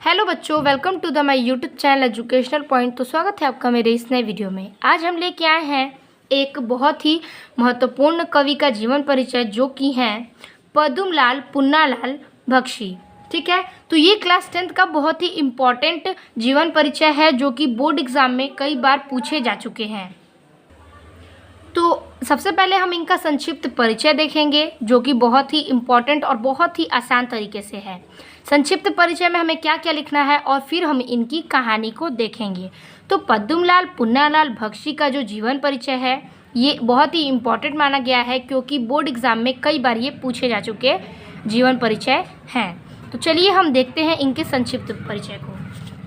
Hello बच्चों, welcome to the my YouTube channel educational point. तो स्वागत है आपका मेरे इस नए वीडियो में। आज हम लेके आए हैं एक बहुत ही महत्वपूर्ण कवि का जीवन परिचय, जो कि हैं पद्मलाल पुन्नालाल बख्शी। ठीक है, तो ये क्लास 10th का बहुत ही इम्पॉर्टेंट जीवन परिचय है, जो कि बोर्ड एग्जाम में कई बार पूछे जा चुके हैं। तो सबसे पहले हम इनका संक्षिप्त परिचय देखेंगे, जो कि बहुत ही इम्पॉर्टेंट और बहुत ही आसान तरीके से है। संक्षिप्त परिचय में हमें क्या क्या लिखना है और फिर हम इनकी कहानी को देखेंगे। तो पद्मलाल पुन्नालाल बख्शी का जो जीवन परिचय है, ये बहुत ही इम्पॉर्टेंट माना गया है, क्योंकि बोर्ड एग्जाम में कई बार ये पूछे जा चुके जीवन परिचय हैं। तो चलिए हम देखते हैं इनके संक्षिप्त परिचय को।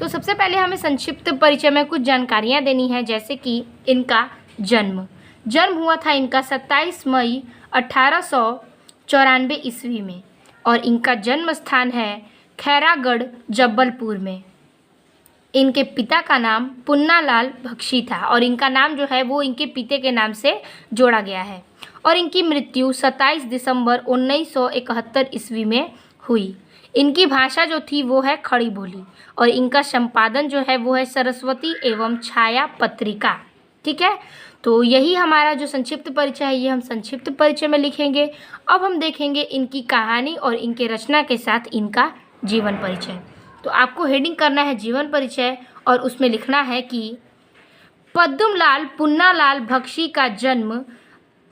तो सबसे पहले हमें संक्षिप्त परिचय में कुछ जानकारियाँ देनी है, जैसे कि इनका जन्म हुआ था इनका 27 मई 1894 ईस्वी में, और इनका जन्म स्थान है खैरागढ़ जबलपुर में। इनके पिता का नाम पुन्नालाल बख्शी था, और इनका नाम जो है वो इनके पिता के नाम से जोड़ा गया है। और इनकी मृत्यु 27 दिसंबर 1971 ईस्वी में हुई। इनकी भाषा जो थी वो है खड़ी बोली, और इनका संपादन जो है वो है सरस्वती एवं छाया पत्रिका। ठीक है, तो यही हमारा जो संक्षिप्त परिचय है, ये हम संक्षिप्त परिचय में लिखेंगे। अब हम देखेंगे इनकी कहानी और इनके रचना के साथ इनका जीवन परिचय। तो आपको हेडिंग करना है जीवन परिचय, और उसमें लिखना है कि पद्मलाल पुन्नालाल बख्शी का जन्म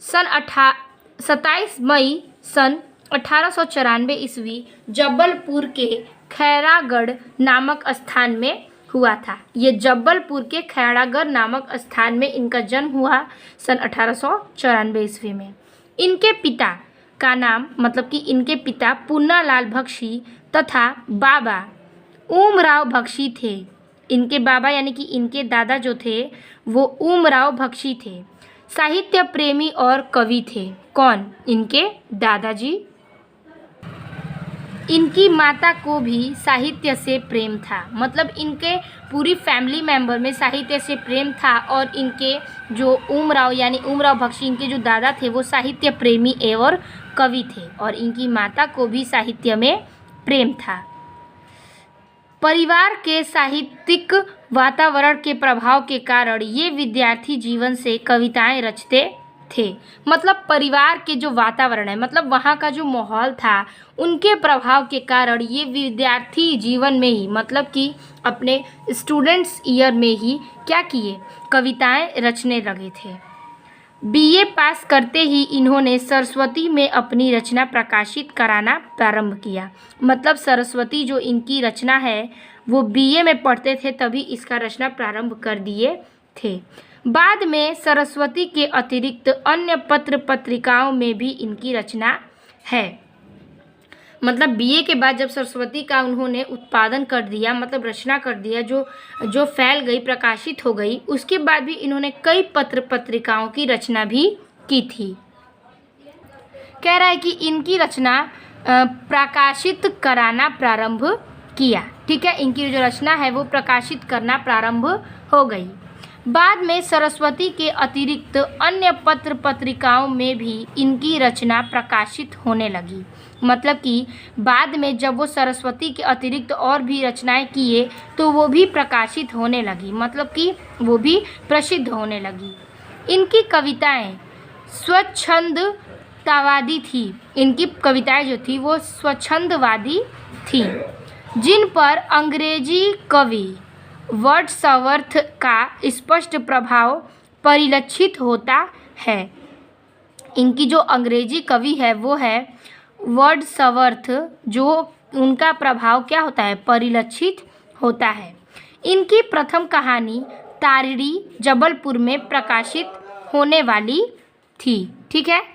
27 मई सन 1894 ईस्वी जबलपुर के खैरागढ़ नामक स्थान में हुआ था। ये जबलपुर के खैरागढ़ नामक स्थान में इनका जन्म हुआ सन 1894 ईस्वी में। इनके पिता का नाम मतलब कि इनके पिता पुन्नालाल बख्शी तथा बाबा ओमराव बख्शी थे। इनके बाबा यानी कि इनके दादा जो थे वो ओमराव बख्शी थे। साहित्य प्रेमी और कवि थे। कौन? इनके दादाजी। इनकी माता को भी साहित्य से प्रेम था, मतलब इनके पूरी फैमिली मेंबर में साहित्य से प्रेम था। और इनके जो ओमराव यानी ओमराव बख्शी, इनके जो दादा थे वो साहित्य प्रेमी एवं कवि थे, और इनकी माता को भी साहित्य में प्रेम था। परिवार के साहित्यिक वातावरण के प्रभाव के कारण ये विद्यार्थी जीवन से कविताएं रचते थे। मतलब परिवार के जो वातावरण है, मतलब वहाँ का जो माहौल था, उनके प्रभाव के कारण ये विद्यार्थी जीवन में ही, मतलब कि अपने स्टूडेंट्स ईयर में ही क्या किए, कविताएं रचने लगे थे। बीए पास करते ही इन्होंने सरस्वती में अपनी रचना प्रकाशित कराना प्रारंभ किया। मतलब सरस्वती जो इनकी रचना है वो बीए में पढ़ते थे, तभी इसका रचना प्रारंभ कर दिए थे। बाद में सरस्वती के अतिरिक्त अन्य पत्र पत्रिकाओं में भी इनकी रचना है। मतलब बीए के बाद जब सरस्वती का उन्होंने उत्पादन कर दिया, मतलब रचना कर दिया, जो फैल गई, प्रकाशित हो गई, उसके बाद भी इन्होंने कई पत्र पत्रिकाओं की रचना भी की थी। कह रहा है कि इनकी रचना प्रकाशित कराना प्रारंभ किया। ठीक है, इनकी जो रचना है वो प्रकाशित करना प्रारंभ हो गई। बाद में सरस्वती के अतिरिक्त अन्य पत्र पत्रिकाओं में भी इनकी रचना प्रकाशित होने लगी। मतलब कि बाद में जब वो सरस्वती के अतिरिक्त और भी रचनाएं किए तो वो भी प्रकाशित होने लगी, मतलब कि वो भी प्रसिद्ध होने लगी। इनकी कविताएं स्वच्छंदतावादी थी। इनकी कविताएं जो थी वो स्वच्छंदवादी थी, जिन पर अंग्रेजी कवि वर्ड्सवर्थ का स्पष्ट प्रभाव परिलक्षित होता है। इनकी जो अंग्रेजी कवि है वो है वर्ड्सवर्थ, जो उनका प्रभाव क्या होता है, परिलक्षित होता है। इनकी प्रथम कहानी तारिणी जबलपुर में प्रकाशित होने वाली थी। ठीक है,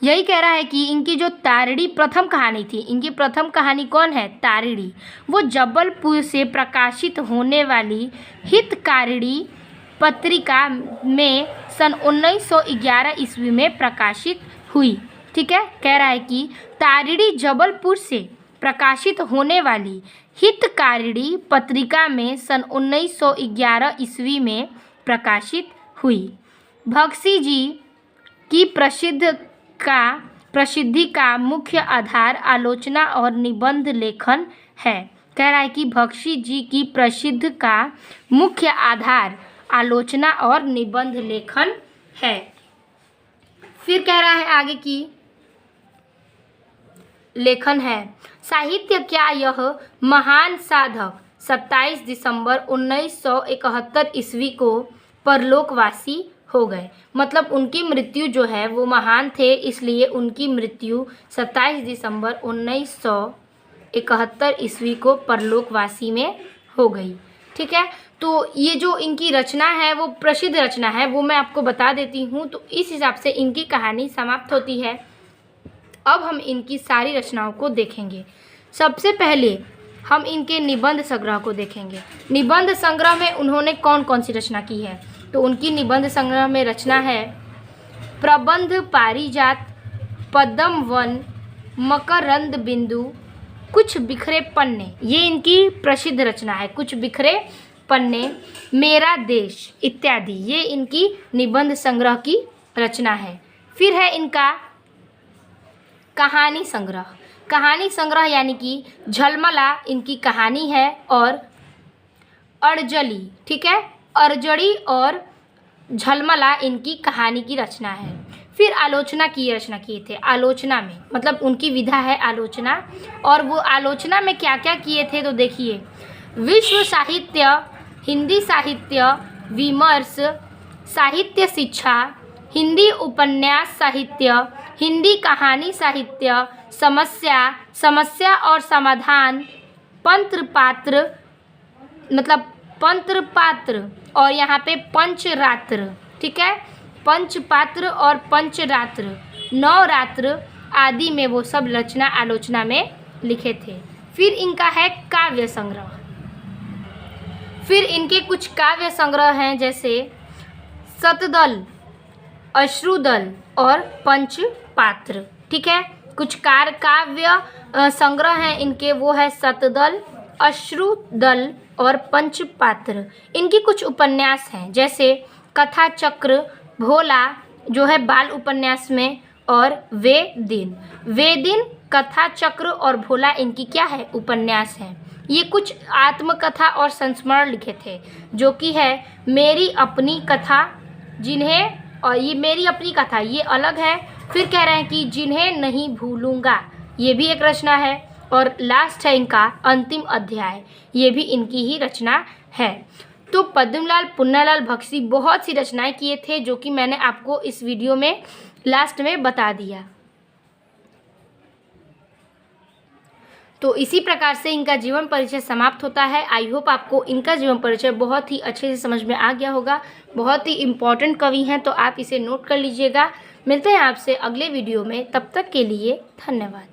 यही कह रहा है कि इनकी जो तारिणी प्रथम कहानी थी, इनकी प्रथम कहानी कौन है, तारिणी, वो जबलपुर से प्रकाशित होने वाली हितकारिणी पत्रिका में सन 1911 ईस्वी में प्रकाशित हुई। ठीक है, कह रहा है कि तारिणी जबलपुर से प्रकाशित होने वाली हितकारिणी पत्रिका में सन 1911 ईस्वी में प्रकाशित हुई। बख्शी जी की प्रसिद्धि का मुख्य आधार आलोचना और निबंध लेखन है। कह रहा है कि बख्शी जी की प्रसिद्ध का मुख्य आधार आलोचना और निबंध लेखन है। फिर कह रहा है आगे की लेखन है। साहित्य क्या यह महान साधक 27 दिसंबर 1971 ईस्वी को परलोकवासी हो गए। मतलब उनकी मृत्यु जो है वो महान थे, इसलिए उनकी मृत्यु 27 दिसंबर 1971 ईस्वी को परलोकवासी में हो गई। ठीक है, तो ये जो इनकी रचना है वो प्रसिद्ध रचना है, वो मैं आपको बता देती हूँ। तो इस हिसाब से इनकी कहानी समाप्त होती है। अब हम इनकी सारी रचनाओं को देखेंगे। सबसे पहले हम इनके निबंध संग्रह को देखेंगे। निबंध संग्रह में उन्होंने कौन कौन सी रचना की है, तो उनकी निबंध संग्रह में रचना है प्रबंध पारिजात, पद्म वन, मकरंद बिंदु, कुछ बिखरे पन्ने, ये इनकी प्रसिद्ध रचना है। कुछ बिखरे पन्ने, मेरा देश इत्यादि, ये इनकी निबंध संग्रह की रचना है। फिर है इनका कहानी संग्रह। कहानी संग्रह यानी कि झलमला इनकी कहानी है, और अर्जली, ठीक है, अर्जड़ी और झलमला इनकी कहानी की रचना है। फिर आलोचना की रचना किए थे। आलोचना में मतलब उनकी विधा है आलोचना, और वो आलोचना में क्या क्या किए थे तो देखिए, विश्व साहित्य, हिंदी साहित्य विमर्श, साहित्य शिक्षा, हिंदी उपन्यास साहित्य, हिंदी कहानी साहित्य, समस्या और समाधान, पंत्र पात्र मतलब पंत्र पात्र, और यहाँ पे पंचरात्र, ठीक है, पंचपात्र और पंचरात्र, नवरात्र आदि में वो सब रचना आलोचना में लिखे थे। फिर इनका है काव्य संग्रह। फिर इनके कुछ काव्य संग्रह हैं, जैसे शतदल, अश्रुदल और पंचपात्र। ठीक है, कुछ काव्य संग्रह हैं इनके, वो है शतदल, अश्रुदल और पंचपात्र। इनकी कुछ उपन्यास हैं, जैसे कथा चक्र, भोला जो है बाल उपन्यास में, और वे दिन, कथा चक्र और भोला इनकी क्या है, उपन्यास है। ये कुछ आत्मकथा और संस्मरण लिखे थे, जो कि है मेरी अपनी कथा, जिन्हें, और ये मेरी अपनी कथा ये अलग है। फिर कह रहे हैं कि जिन्हें नहीं भूलूंगा, ये भी एक रचना है। और लास्ट है इनका अंतिम अध्याय, ये भी इनकी ही रचना है। तो पद्मलाल पुन्नालाल बख्शी बहुत सी रचनाएं किए थे, जो कि मैंने आपको इस वीडियो में लास्ट में बता दिया। तो इसी प्रकार से इनका जीवन परिचय समाप्त होता है। आई होप आपको इनका जीवन परिचय बहुत ही अच्छे से समझ में आ गया होगा। बहुत ही इम्पॉर्टेंट कवि हैं, तो आप इसे नोट कर लीजिएगा। मिलते हैं आपसे अगले वीडियो में, तब तक के लिए धन्यवाद।